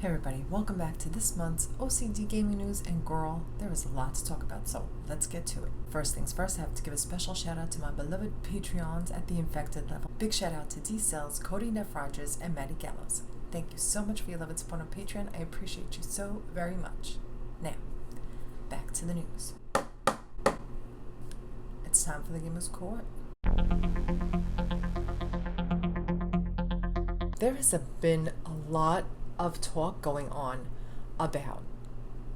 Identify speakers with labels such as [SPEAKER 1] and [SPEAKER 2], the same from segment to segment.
[SPEAKER 1] Hey everybody, welcome back to this month's O.C.D gaming news, and girl, there is a lot to talk about, so let's get to it. First things first, I have to give a special shout out to my beloved Patreons at the infected level. Big shout out to D Cells, Cody Neff Rogers, and Maddie Gallows. Thank you so much for your love and support on Patreon. I appreciate you so very much. Now, back to the news. It's time for the Gamers Court. There has been a lot of talk going on about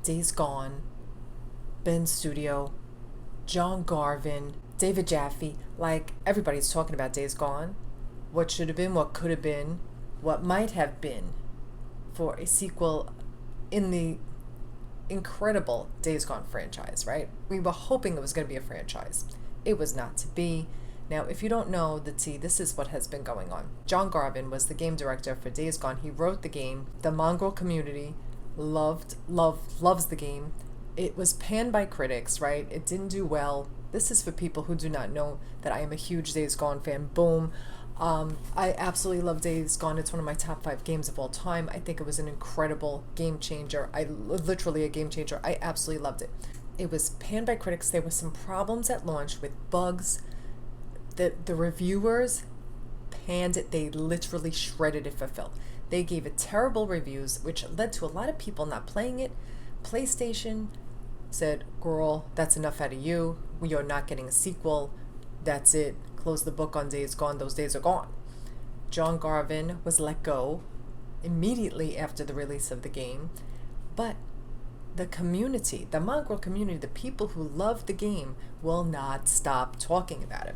[SPEAKER 1] Days Gone, Ben Studio, John Garvin, David Jaffe. Like, everybody's talking about Days Gone, what should have been, what could have been, what might have been for a sequel in the incredible Days Gone franchise, right? We were hoping it was going to be a franchise. It was not to be. Now, if you don't know the tea, this is what has been going on. John Garvin was the game director for Days Gone. He wrote the game. The mongrel community loves the game. It was panned by critics, right? It didn't do well. This is for people who do not know that I am a huge Days Gone fan. Boom. I absolutely love Days Gone. It's one of my top 5 games of all time. I think it was an incredible game changer. Literally a game changer. I absolutely loved it. It was panned by critics. There were some problems at launch with bugs. The reviewers panned it. They literally shredded it for filth. They gave it terrible reviews, which led to a lot of people not playing it. PlayStation said, girl, that's enough out of you. We are not getting a sequel. That's it. Close the book on Days Gone. Those days are gone. John Garvin was let go immediately after the release of the game. But the community, the mongrel community, the people who love the game will not stop talking about it.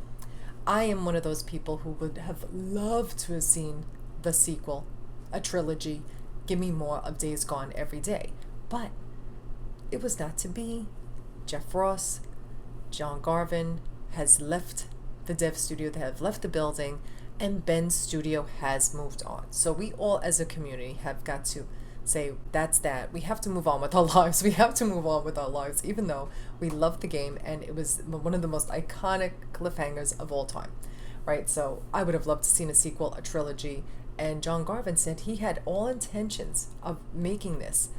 [SPEAKER 1] I am one of those people who would have loved to have seen the sequel, a trilogy. Give me more of Days Gone every day. But it was not to be. Jeff Ross, John Garvin has left the dev studio. They have left the building, and Ben's studio has moved on. So we all as a community have got to say, that's that. We have to move on with our lives. We have to move on with our lives, even though we loved the game and it was one of the most iconic cliffhangers of all time, right? So I would have loved to seen a sequel, a trilogy, and John Garvin said he had all intentions of making this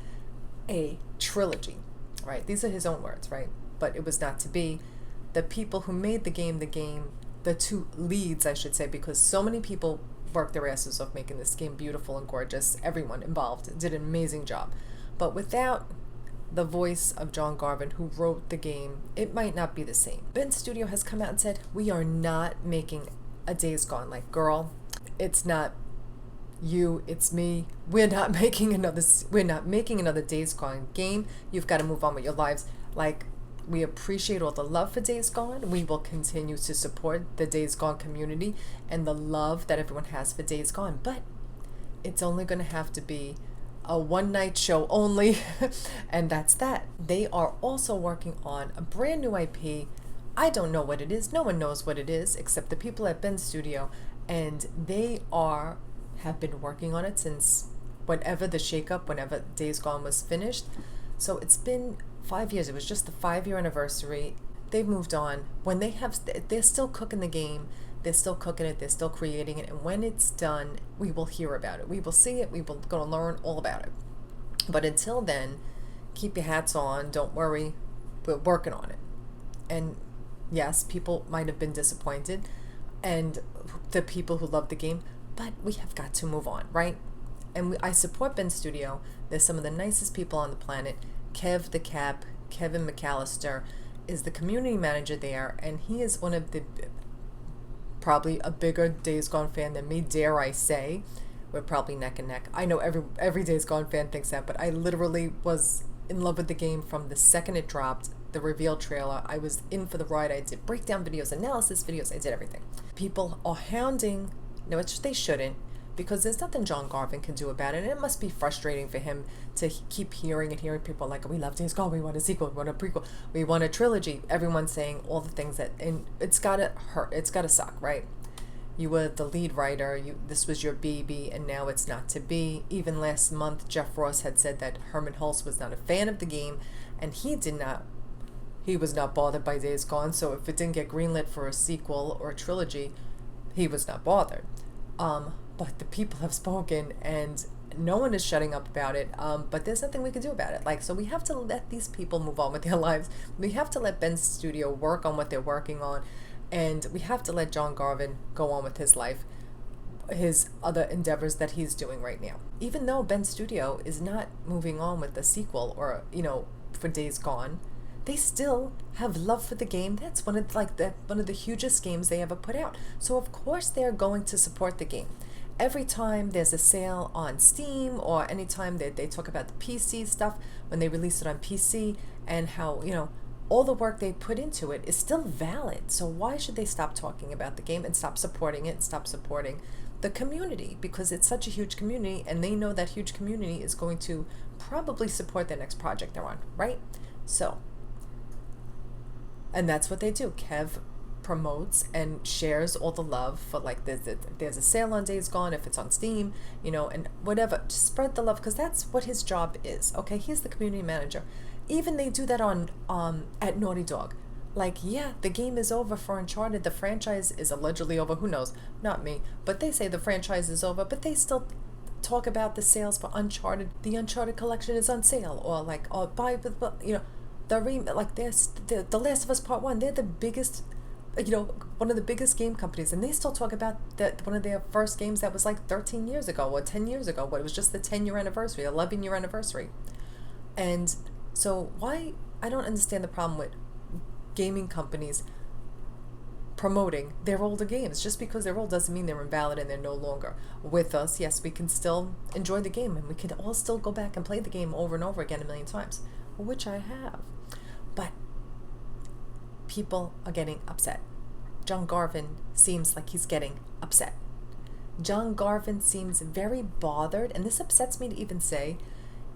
[SPEAKER 1] a trilogy, right? These are his own words, right? But it was not to be. The people who made the game, the two leads, I should say, because so many people worked their asses off making this game beautiful and gorgeous. Everyone involved did an amazing job. But without the voice of John Garvin, who wrote the game, it might not be the same. Ben Studio has come out and said, we are not making a Days Gone. Like, girl, it's not you, it's me. We're not making another Days Gone game. You've got to move on with your lives. Like, we appreciate all the love for Days Gone. We will continue to support the Days Gone community and the love that everyone has for Days Gone. But it's only going to have to be a one-night show only, and that's that. They are also working on a brand new IP. I don't know what it is. No one knows what it is except the people at Ben Studio, and they have been working on it since whenever Days Gone was finished. So it's been 5 years. It was just the 5-year anniversary. They've moved on. They're still cooking the game. They're still cooking it. They're still creating it. And when it's done, we will hear about it. We will see it. We will go learn all about it. But until then, keep your hats on. Don't worry. We're working on it. And yes, people might have been disappointed, and the people who love the game, but we have got to move on, right? And I support Ben Studio. They're some of the nicest people on the planet. Kev the Cap, Kevin McAllister, is the community manager there, and he is one of the, probably a bigger Days Gone fan than me, dare I say. We're probably neck and neck. I know every Days Gone fan thinks that, but I literally was in love with the game from the second it dropped, the reveal trailer. I was in for the ride. I did breakdown videos, analysis videos, I did everything. People are hounding, which they shouldn't, because there's nothing John Garvin can do about it, and it must be frustrating for him to keep hearing people like, we love Days Gone, we want a sequel, we want a prequel, we want a trilogy. Everyone's saying all the things and it's gotta hurt, it's gotta suck, right? You were the lead writer, this was your baby, and now it's not to be. Even last month, Jeff Ross had said that Herman Hulse was not a fan of the game, and he was not bothered by Days Gone, so if it didn't get greenlit for a sequel or a trilogy, he was not bothered. But the people have spoken, and No one is shutting up about it, but there's nothing we can do about it. Like, so we have to let these people move on with their lives. We have to let Ben's studio work on what they're working on, and we have to let John Garvin go on with his life, his other endeavors that he's doing right now. Even though Ben's studio is not moving on with the sequel, or for Days Gone, they still have love for the game. That's one of the hugest games they ever put out. So of course they're going to support the game. Every time there's a sale on Steam, or anytime they talk about the PC stuff, when they release it on PC, and how, all the work they put into it is still valid. So why should they stop talking about the game and stop supporting it and stop supporting the community? Because it's such a huge community, and they know that huge community is going to probably support the next project they're on, right? So, and that's what they do. Kev promotes and shares all the love for, like, there's a sale on Days Gone if it's on Steam, and whatever. Just spread the love, because that's what his job is. Okay, he's the community manager. Even they do that on at Naughty Dog. Like, yeah, the game is over for Uncharted. The franchise is allegedly over. Who knows? Not me. But they say the franchise is over, but they still talk about the sales for Uncharted. The Uncharted collection is on sale, or like, or buy, the Last of Us Part 1. They're the biggest, one of the biggest game companies, and they still talk about that one of their first games that was like 13 years ago or 10 years ago, but it was just the 10-year anniversary, 11-year anniversary. And so why, I don't understand the problem with gaming companies promoting their older games. Just because they're old doesn't mean they're invalid and they're no longer with us. Yes, we can still enjoy the game, and we can all still go back and play the game over and over again a million times, which I have. But people are getting upset. John Garvin seems like he's getting upset. John Garvin seems very bothered, and this upsets me to even say.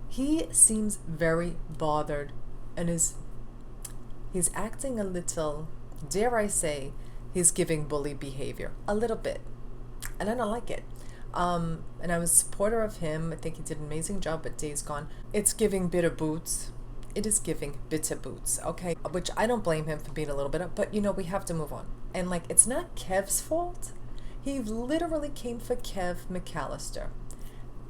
[SPEAKER 1] He seems very bothered, and he's acting a little, dare I say, he's giving bully behavior a little bit, and I don't like it. And I was a supporter of him. I think he did an amazing job at Days Gone. It's giving bitter boots. It is giving bitter boots, okay? Which I don't blame him for being a little bit up, but we have to move on. And like, it's not Kev's fault. He literally came for Kev McAllister.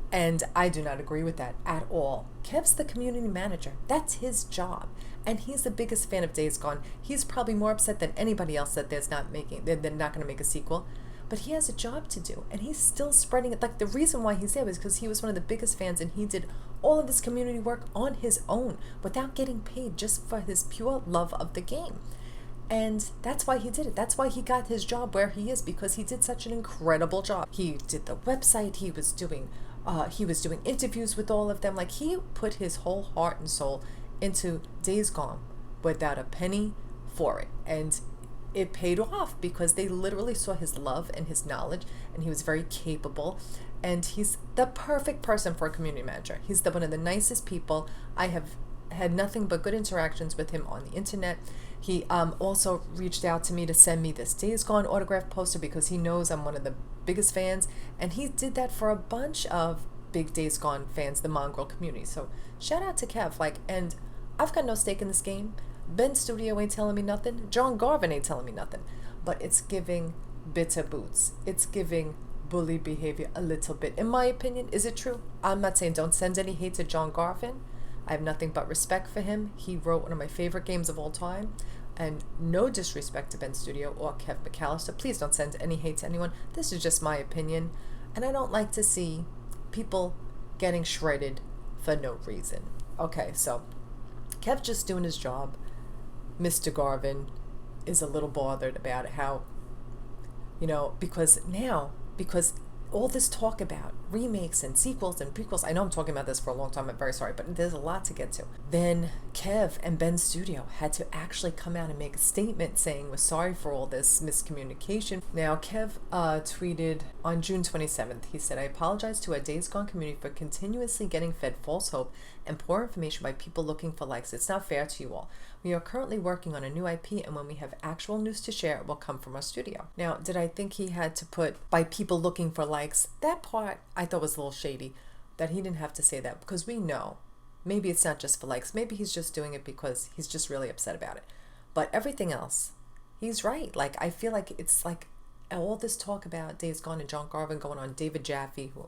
[SPEAKER 1] And I do not agree with that at all. Kev's the community manager. That's his job. And he's the biggest fan of Days Gone. He's probably more upset than anybody else that they're not going to make a sequel. But he has a job to do, and he's still spreading it. Like, the reason why he's there is because he was one of the biggest fans, and he did all of his community work on his own without getting paid, just for his pure love of the game. And that's why he did it. That's why he got his job where he is, because he did such an incredible job. He did the website. He was doing interviews with all of them. Like, he put his whole heart and soul into Days Gone without a penny for it. And it paid off, because they literally saw his love and his knowledge, and he was very capable, and he's the perfect person for a community manager. He's one of the nicest people. I have had nothing but good interactions with him on the internet. He also reached out to me to send me this Days Gone autograph poster, because he knows I'm one of the biggest fans, and he did that for a bunch of big Days Gone fans, the Mongrel community. So shout out to Kev. And I've got no stake in this game. Ben's studio ain't telling me nothing. John Garvin ain't telling me nothing. But it's giving bitter boots. It's giving bully behavior a little bit. In my opinion, is it true? I'm not saying don't send any hate to John Garvin. I have nothing but respect for him. He wrote one of my favorite games of all time. And no disrespect to Ben's studio or Kev McAllister. Please don't send any hate to anyone. This is just my opinion. And I don't like to see people getting shredded for no reason. Okay, so Kev just doing his job. Mr. Garvin is a little bothered about it, how, because all this talk about remakes and sequels and prequels, I know I'm talking about this for a long time, I'm very sorry, but there's a lot to get to. Then Kev and Ben's studio had to actually come out and make a statement saying we're sorry for all this miscommunication. Now, Kev tweeted on June 27th, he said, "I apologize to our Days Gone community for continuously getting fed false hope and poor information by people looking for likes. It's not fair to you all. We are currently working on a new IP, and when we have actual news to share, it will come from our studio." Now, did I think he had to put by people looking for likes? That part I thought was a little shady, that he didn't have to say that, because we know maybe it's not just for likes. Maybe he's just doing it because he's just really upset about it. But everything else, he's right. Like, I feel like it's like all this talk about Days Gone and John Garvin going on, David Jaffe, who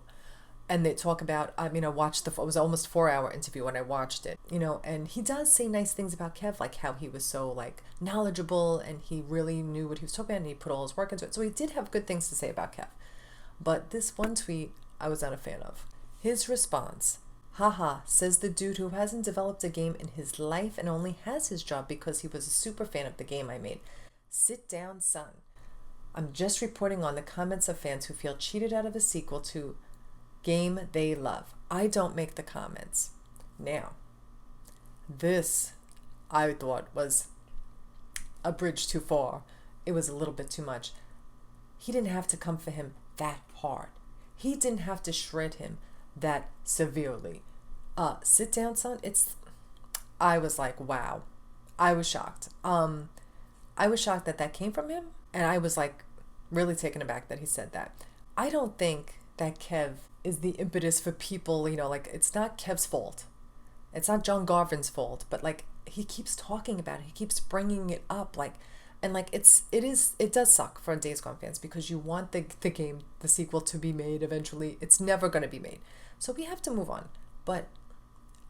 [SPEAKER 1] And they talk about, I watched it was almost 4 hour interview when I watched it, and he does say nice things about Kev, like how he was so like knowledgeable and he really knew what he was talking about and he put all his work into it. So he did have good things to say about Kev. But this one tweet I was not a fan of. His response, haha, says the dude who hasn't developed a game in his life and only has his job because he was a super fan of the game I made. Sit down, son. I'm just reporting on the comments of fans who feel cheated out of a sequel to game they love. I don't make the comments. Now, this I thought was a bridge too far. It was a little bit too much. He didn't have to come for him that hard. He didn't have to shred him that severely. Sit down, son. I was like, wow. I was shocked. I was shocked that came from him, and I was like really taken aback that he said that. I don't think that Kev is the impetus for people, like it's not Kev's fault. It's not John Garvin's fault, but like he keeps talking about it. He keeps bringing it up, it does suck for Days Gone fans because you want the game, the sequel to be made eventually. It's never going to be made. So we have to move on. But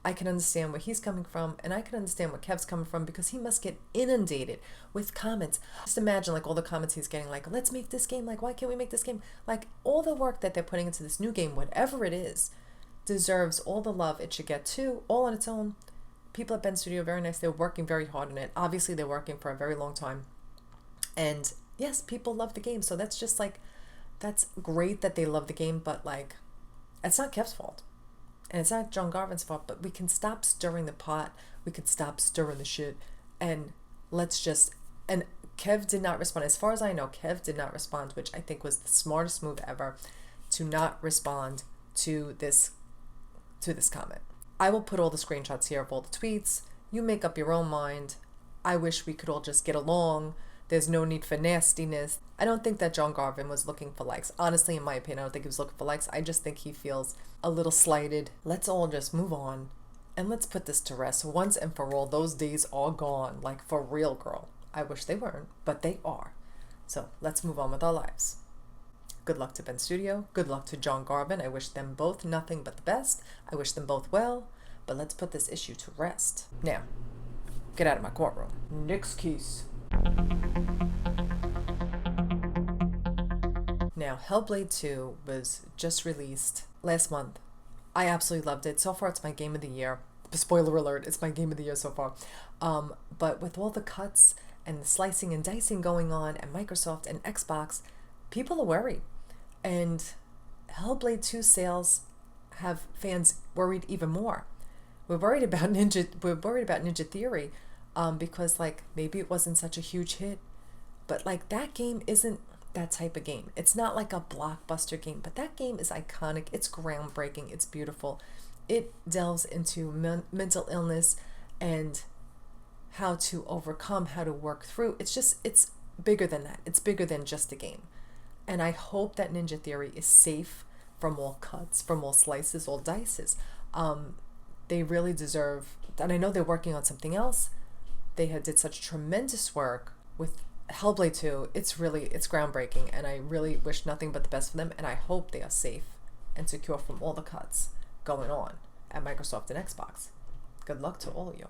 [SPEAKER 1] I can understand where he's coming from, and I can understand where Kev's coming from because he must get inundated with comments. Just imagine like all the comments he's getting, like, let's make this game, like, why can't we make this game? Like, all the work that they're putting into this new game, whatever it is, deserves all the love it should get too, all on its own. People at Ben Studio, very nice. They're working very hard on it. Obviously, they're working for a very long time. And yes, people love the game. So that's just like, that's great that they love the game, but like, it's not Kev's fault. And it's not John Garvin's fault, but we can stop stirring the pot. We can stop stirring the shit. And and Kev did not respond. As far as I know, Kev did not respond, which I think was the smartest move ever, to not respond to this comment. I will put all the screenshots here of all the tweets. You make up your own mind. I wish we could all just get along. There's no need for nastiness. I don't think that John Garvin was looking for likes. Honestly, in my opinion, I don't think he was looking for likes. I just think he feels a little slighted. Let's all just move on and let's put this to rest once and for all. Those days are gone, like for real, girl. I wish they weren't, but they are. So let's move on with our lives. Good luck to Ben Studio. Good luck to John Garvin. I wish them both nothing but the best. I wish them both well, but let's put this issue to rest. Now, get out of my courtroom. Next case. Now, Hellblade 2 was just released last month. I absolutely loved it. So far, it's my game of the year. Spoiler alert, it's my game of the year so far. But with all the cuts and the slicing and dicing going on at Microsoft and Xbox, people are worried. And Hellblade 2 sales have fans worried even more. We're worried about Ninja Theory because like maybe it wasn't such a huge hit, but like that game isn't that type of game. It's not like a blockbuster game, but that game is iconic. It's groundbreaking. It's beautiful. It delves into mental illness and how to overcome, how to work through. It's bigger than that. It's bigger than just a game. And I hope that Ninja Theory is safe from all cuts, from all slices, all dices. They really deserve, and I know they're working on something else. They did such tremendous work with Hellblade 2. It's groundbreaking, and I really wish nothing but the best for them, and I hope they are safe and secure from all the cuts going on at Microsoft and Xbox. Good luck to all of you.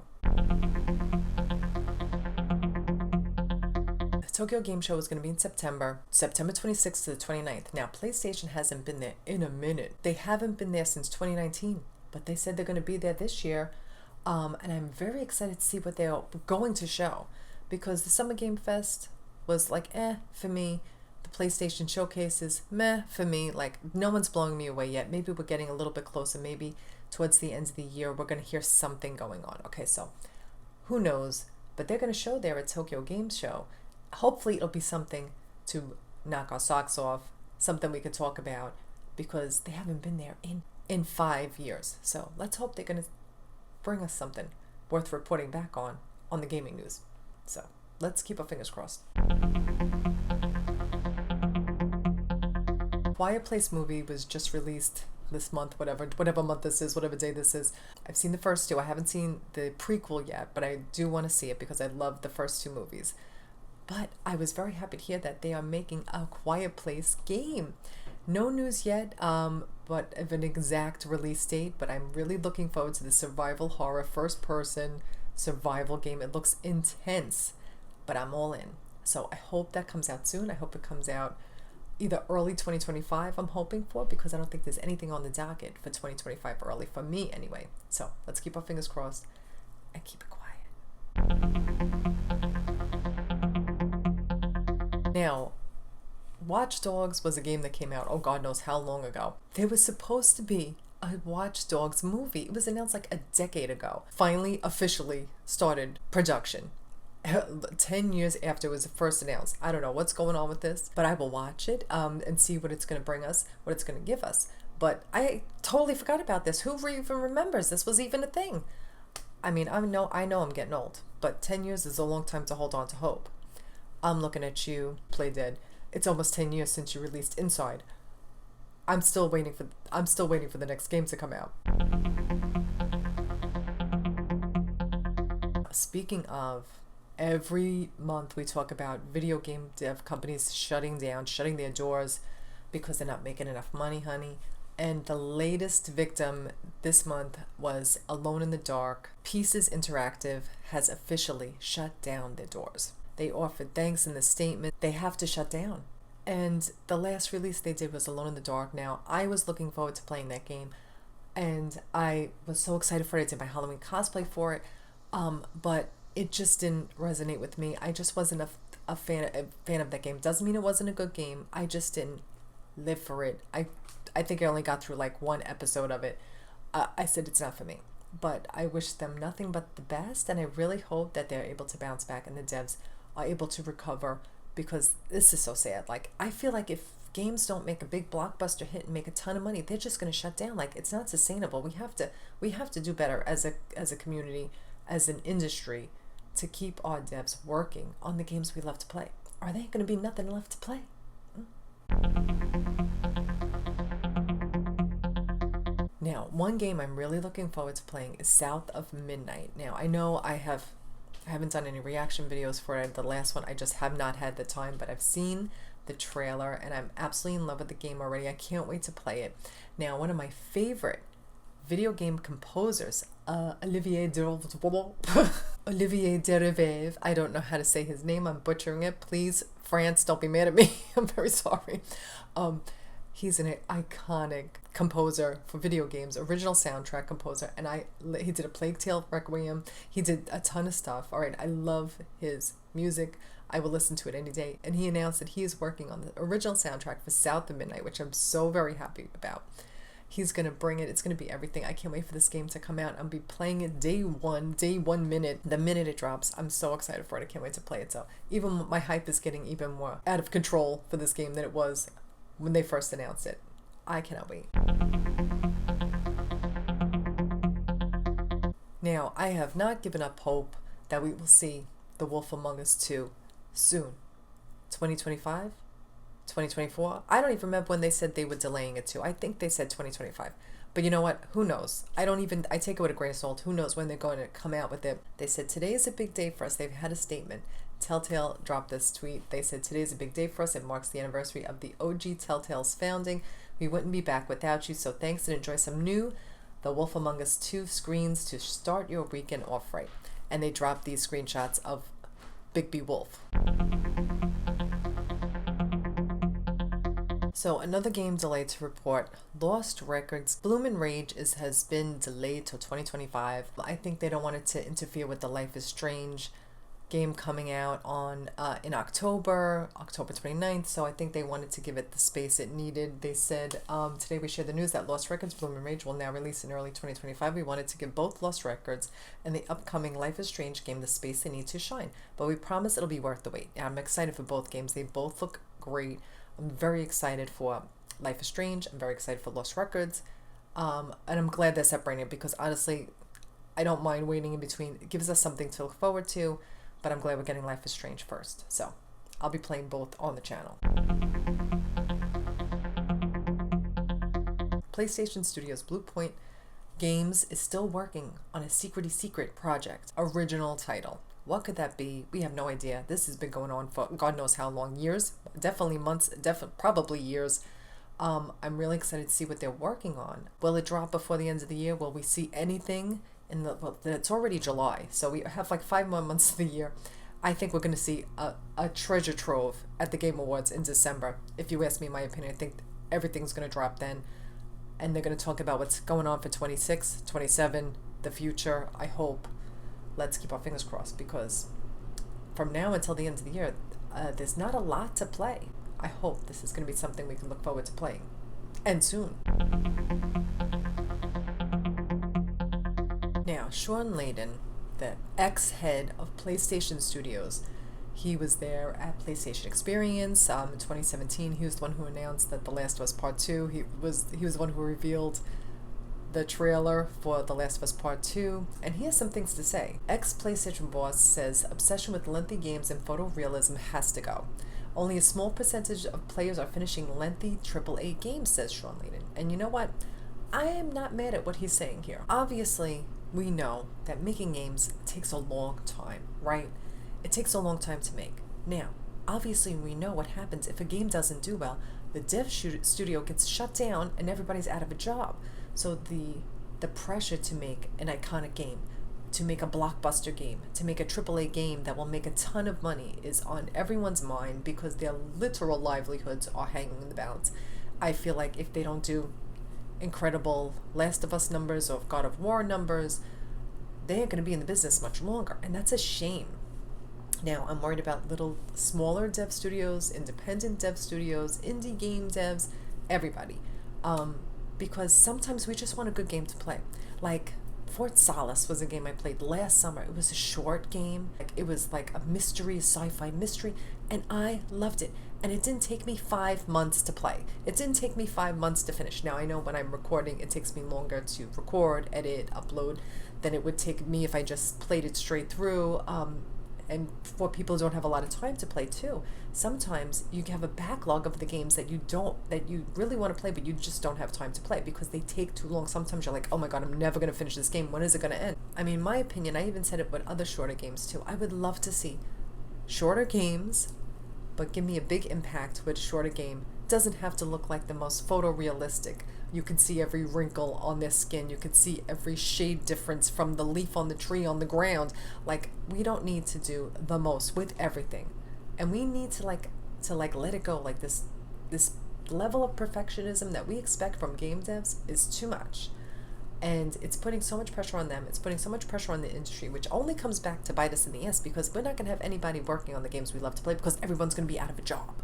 [SPEAKER 1] The Tokyo Game Show is going to be in September 26th to the 29th. Now, PlayStation hasn't been there in a minute. They haven't been there since 2019, but they said they're going to be there this year. And I'm very excited to see what they're going to show, because the Summer Game Fest was like, for me. The PlayStation Showcase is meh for me. Like, no one's blowing me away yet. Maybe we're getting a little bit closer. Maybe towards the end of the year, we're going to hear something going on. Okay, so who knows? But they're going to show there at Tokyo Game Show. Hopefully it'll be something to knock our socks off, something we could talk about, because they haven't been there in 5 years. So let's hope they're going to bring us something worth reporting back on the gaming news. So let's keep our fingers crossed. Quiet Place movie was just released this month, whatever month this is, whatever day this is. I've seen the first two. I haven't seen the prequel yet, but I do want to see it because I love the first two movies. But I was very happy to hear that they are making a Quiet Place game. No news yet, but of an exact release date, but I'm really looking forward to the survival horror first person survival game. It looks intense, but I'm all in. So I hope that comes out soon. I hope it comes out either early 2025, I'm hoping for, because I don't think there's anything on the docket for 2025 early, for me anyway. So let's keep our fingers crossed and keep it quiet. Now, Watch Dogs was a game that came out, oh God knows how long ago. There was supposed to be a Watch Dogs movie. It was announced like a decade ago. Finally, officially started production. 10 years after it was first announced. I don't know what's going on with this, but I will watch it and see what it's going to bring us, what it's going to give us. But I totally forgot about this. Who even remembers this was even a thing? I mean, I know I'm getting old, but 10 years is a long time to hold on to hope. I'm looking at you, Play Dead. It's almost 10 years since you released Inside. I'm still waiting for the next game to come out. Speaking of, every month we talk about video game dev companies shutting their doors because they're not making enough money, honey. And the latest victim this month was Alone in the Dark. Pieces Interactive has officially shut down their doors. They offered thanks in the statement. They have to shut down. And the last release they did was Alone in the Dark. Now, I was looking forward to playing that game, and I was so excited for it. I did my Halloween cosplay for it, but it just didn't resonate with me. I just wasn't a fan of that game. Doesn't mean it wasn't a good game. I just didn't live for it. I think I only got through like one episode of it. I said it's not for me. But I wish them nothing but the best, and I really hope that they're able to bounce back and the devs are able to recover, because this is so sad. Like, I feel like if games don't make a big blockbuster hit and make a ton of money, they're just going to shut down. Like, it's not sustainable. We have to do better as a community, as an industry, to keep our devs working on the games we love to play. Are there going to be nothing left to play? Now, one game I'm really looking forward to playing is South of Midnight. Now, I know I haven't done any reaction videos for it. The last one, I just have not had the time, but I've seen the trailer and I'm absolutely in love with the game already. I can't wait to play it. Now, one of my favorite video game composers, Olivier Derive. I don't know how to say his name. I'm butchering it. Please, France, don't be mad at me. I'm very sorry. He's an iconic composer for video games, original soundtrack composer, and he did a Plague Tale Requiem. He did a ton of stuff. All right, I love his music. I will listen to it any day. And he announced that he is working on the original soundtrack for South of Midnight, which I'm so very happy about. He's going to bring it. It's going to be everything. I can't wait for this game to come out. I'll be playing it day one minute, the minute it drops. I'm so excited for it. I can't wait to play it. So even my hype is getting even more out of control for this game than it was when they first announced it. I cannot wait. Now, I have not given up hope that we will see The Wolf Among Us 2 soon. 2025? 2024? I don't even remember when they said they were delaying it to. I think they said 2025. But you know what? Who knows? I take it with a grain of salt. Who knows when they're going to come out with it. They said today is a big day for us. They've had a statement. Telltale dropped this tweet. They said today is a big day for us. It marks the anniversary of the OG Telltale's founding. We wouldn't be back without you. So thanks, and enjoy some new The Wolf Among Us 2 screens to start your weekend off right. And they dropped these screenshots of Bigby Wolf. So another game delayed to report, Lost Records. Bloom and Rage has been delayed till 2025. I think they don't want it to interfere with the Life is Strange game coming out on in October 29th. So I think they wanted to give it the space it needed. They said, today we shared the news that Lost Records Bloom and Rage will now release in early 2025. We wanted to give both Lost Records and the upcoming Life is Strange game the space they need to shine. But we promise it'll be worth the wait. I'm excited for both games. They both look great. I'm very excited for Life is Strange. I'm very excited for Lost Records. And I'm glad they're separating it, because honestly, I don't mind waiting in between. It gives us something to look forward to, but I'm glad we're getting Life is Strange first. So I'll be playing both on the channel. PlayStation Studios Blue Point Games is still working on a secret project, original title. What could that be? We have no idea. This has been going on for God knows how long, years, definitely months, probably years. I'm really excited to see what they're working on. Will it drop before the end of the year? Will we see anything well, it's already July, so we have like 5 more months of the year. I think we're going to see a treasure trove at the Game Awards in December. If you ask me my opinion, I think everything's going to drop then. And they're going to talk about what's going on for 26, 27, the future, I hope. Let's keep our fingers crossed, because from now until the end of the year, there's not a lot to play. I hope this is going to be something we can look forward to playing. And soon. Now, Sean Leaden, the ex-head of PlayStation Studios, he was there at PlayStation Experience in 2017. He was the one who announced that The Last of Us Part 2. He was the one who revealed the trailer for The Last of Us Part 2, and he has some things to say. Ex-PlayStation boss says obsession with lengthy games and photorealism has to go. Only a small percentage of players are finishing lengthy AAA games, says Sean Leaden. And you know what? I am not mad at what he's saying here. Obviously, we know that making games takes a long time, right? It takes a long time to make. Now, obviously, we know what happens if a game doesn't do well. The dev studio gets shut down and everybody's out of a job. So the pressure to make an iconic game, to make a blockbuster game, to make a AAA game that will make a ton of money is on everyone's mind, because their literal livelihoods are hanging in the balance. I feel like if they don't do incredible Last of Us numbers or God of War numbers, they ain't going to be in the business much longer, and that's a shame. Now, I'm worried about little smaller dev studios, independent dev studios, indie game devs, everybody. Because sometimes we just want a good game to play. Like, Fort Solace was a game I played last summer. It was a short game. It was like a mystery, a sci-fi mystery, and I loved it. And it didn't take me 5 months to play. It didn't take me 5 months to finish. Now, I know when I'm recording, it takes me longer to record, edit, upload than it would take me if I just played it straight through. And for people who don't have a lot of time to play too, sometimes you have a backlog of the games that you really want to play, but you just don't have time to play because they take too long. Sometimes you're like, oh my God, I'm never going to finish this game. When is it going to end? I mean, my opinion, I even said it with other shorter games too. I would love to see shorter games, but give me a big impact with a shorter game. It doesn't have to look like the most photorealistic. You can see every wrinkle on their skin. You can see every shade difference from the leaf on the tree on the ground. Like, we don't need to do the most with everything. And we need to let it go. Like, this level of perfectionism that we expect from game devs is too much. And it's putting so much pressure on them. It's putting so much pressure on the industry, which only comes back to bite us in the ass, because we're not going to have anybody working on the games we love to play because everyone's going to be out of a job.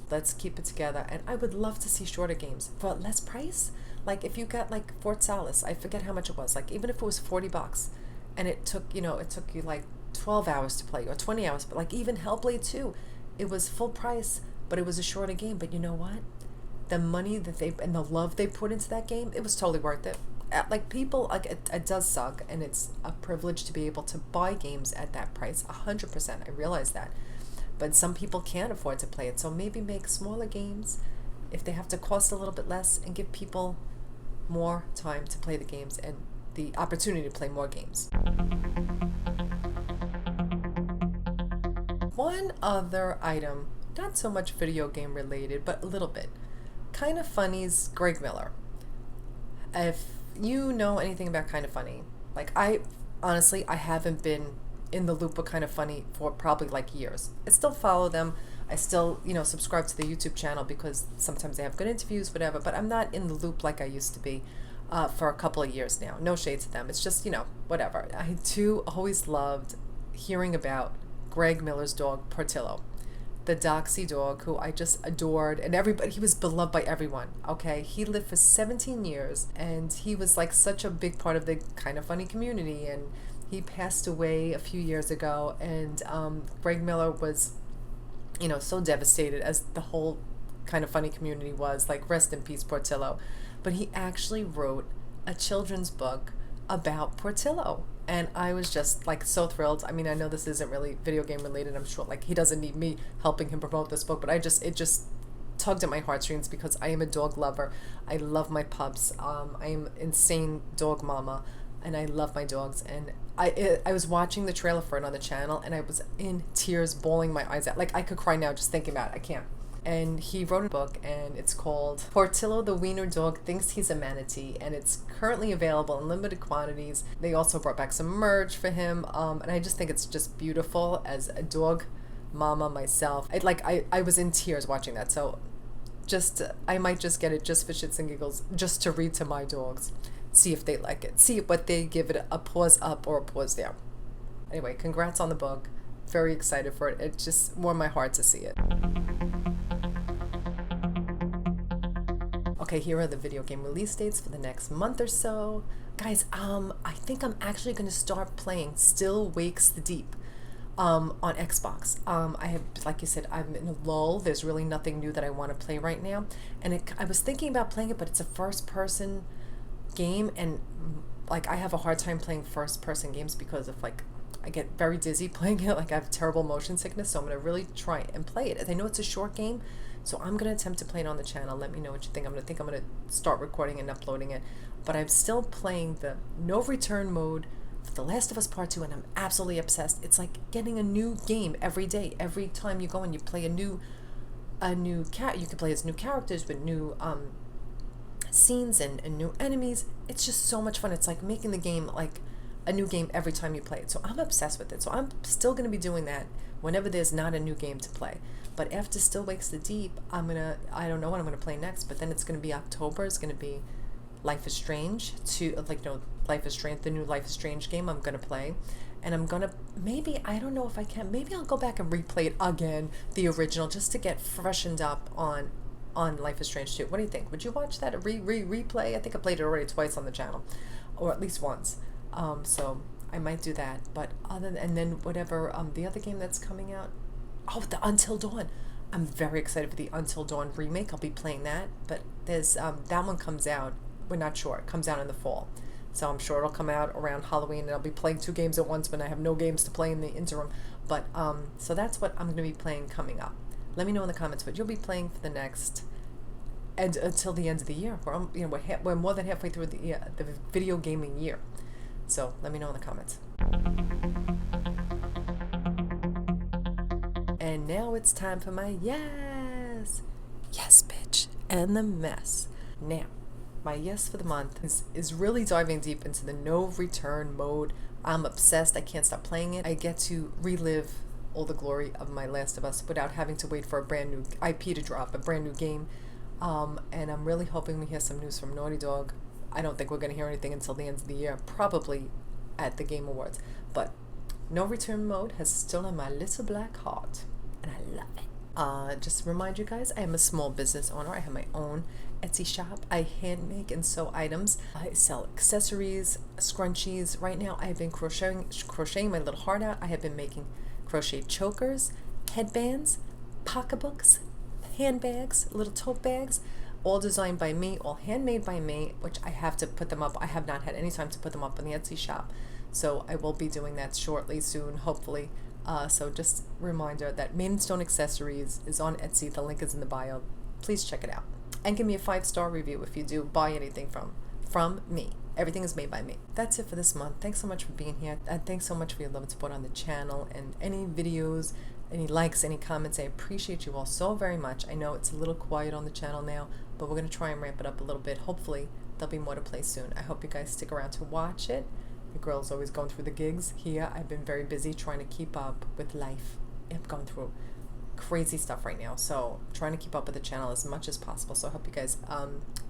[SPEAKER 1] Let's keep it together. And I would love to see shorter games for less price. Like, if you got like Fort Solace, I forget how much it was. Like, even if it was $40 and it took you like 12 hours to play or 20 hours, but like even Hellblade 2, it was full price, but it was a shorter game. But you know what? The money that and the love they put into that game, it was totally worth it. Like, people, like, it does suck, and it's a privilege to be able to buy games at that price. 100%, I realize that. But some people can't afford to play it, so maybe make smaller games if they have to cost a little bit less, and give people more time to play the games and the opportunity to play more games. One other item, not so much video game related, but a little bit. Kind of Funny's Greg Miller. If you know anything about Kind of Funny, like, I haven't been in the loop with Kind of Funny for probably like years. I still follow them. I still, subscribe to the YouTube channel because sometimes they have good interviews, whatever, but I'm not in the loop like I used to be for a couple of years now. No shade to them. It's just, whatever. I too always loved hearing about Greg Miller's dog, Portillo, the Doxy dog, who I just adored, and he was beloved by everyone, okay? He lived for 17 years, and he was like such a big part of the Kind of Funny community, and he passed away a few years ago, and Greg Miller was, so devastated, as the whole Kind of Funny community was, like, rest in peace, Portillo. But he actually wrote a children's book about Portillo, and I was just like so thrilled. I mean, I know this isn't really video game related. I'm sure like he doesn't need me helping him promote this book, but it just tugged at my heartstrings because I am a dog lover. I love my pups. I am insane dog mama, and I love my dogs. And I was watching the trailer for it on the channel, and I was in tears, bawling my eyes out. Like, I could cry now just thinking about it. I can't. And he wrote a book, and it's called Portillo the Wiener Dog Thinks He's a Manatee, and it's currently available in limited quantities. They also brought back some merch for him, and I just think it's just beautiful. As a dog mama myself, I was in tears watching that. So just I might just get it just for shits and giggles, just to read to my dogs, see if they like it, see what they give it, a pause up or a pause down. Anyway, congrats on the book. Very excited for it. It just warmed my heart to see it. Okay, here are the video game release dates for the next month or so. Guys, I think I'm actually going to start playing Still Wakes the Deep on Xbox. I have, like you said, I'm in a lull. There's really nothing new that I want to play right now. And I was thinking about playing it, but it's a first-person game, and like I have a hard time playing first-person games because of I get very dizzy playing it. I have terrible motion sickness, so I'm going to really try and play it. I know it's a short game, so I'm going to attempt to play it on the channel. Let me know what you think. I'm going to start recording and uploading it. But I'm still playing the no return mode for The Last of Us Part 2, and I'm absolutely obsessed. It's like getting a new game every day. Every time you go and you play a new cat, you can play as new characters with new scenes and new enemies. It's just so much fun. It's like making the game like a new game every time you play it. So I'm obsessed with it. So I'm still going to be doing that whenever there's not a new game to play. But after Still Wakes the Deep, I don't know what I'm going to play next, but then it's going to be October. It's going to be Life is Strange, Life is Strange, the new Life is Strange game I'm going to play. And I'm going to, maybe, I don't know if I can, maybe I'll go back and replay it again, the original, just to get freshened up on Life is Strange 2. What do you think? Would you watch that, a replay? I think I played it already twice on the channel, or at least once. So I might do that. But and then whatever the other game that's coming out, the Until Dawn. I'm very excited for the Until Dawn remake. I'll be playing that. But there's that one comes out. We're not sure. It comes out in the fall, so I'm sure it'll come out around Halloween, and I'll be playing 2 games at once when I have no games to play in the interim. But so that's what I'm going to be playing coming up. Let me know in the comments what you'll be playing for the next and until the end of the year. We're more than halfway through the video gaming year. So let me know in the comments. And now it's time for my yes, bitch, and the mess. Now, my yes for the month is really diving deep into the no return mode. I'm obsessed. I can't stop playing it. I get to relive all the glory of my Last of Us without having to wait for a brand new IP to drop, a brand new game. And I'm really hoping we hear some news from Naughty Dog. I don't think we're going to hear anything until the end of the year, probably at the Game Awards. But no return mode has stolen my little black heart, and I love it. Just to remind you guys, I am a small business owner. I have my own Etsy shop. I hand make and sew items. I sell accessories, scrunchies. Right now, I have been crocheting my little heart out. I have been making crochet chokers, headbands, pocketbooks, handbags, little tote bags, all designed by me, all handmade by me, which I have to put them up. I have not had any time to put them up in the Etsy shop, so I will be doing that shortly, soon, hopefully. So just a reminder that Made in Stone Accessories is on Etsy. The link is in the bio. Please check it out. And give me a 5-star review if you do buy anything from me. Everything is made by me. That's it for this month. Thanks so much for being here. And thanks so much for your love and support on the channel, and any videos, any likes, any comments. I appreciate you all so very much. I know it's a little quiet on the channel now, but we're going to try and ramp it up a little bit. Hopefully, there'll be more to play soon. I hope you guys stick around to watch it. The girl's always going through the gigs. Here, I've been very busy trying to keep up with life. I'm going through crazy stuff right now, so trying to keep up with the channel as much as possible. So I hope you guys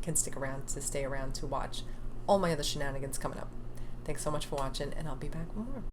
[SPEAKER 1] can stay around to watch all my other shenanigans coming up. Thanks so much for watching, and I'll be back with more.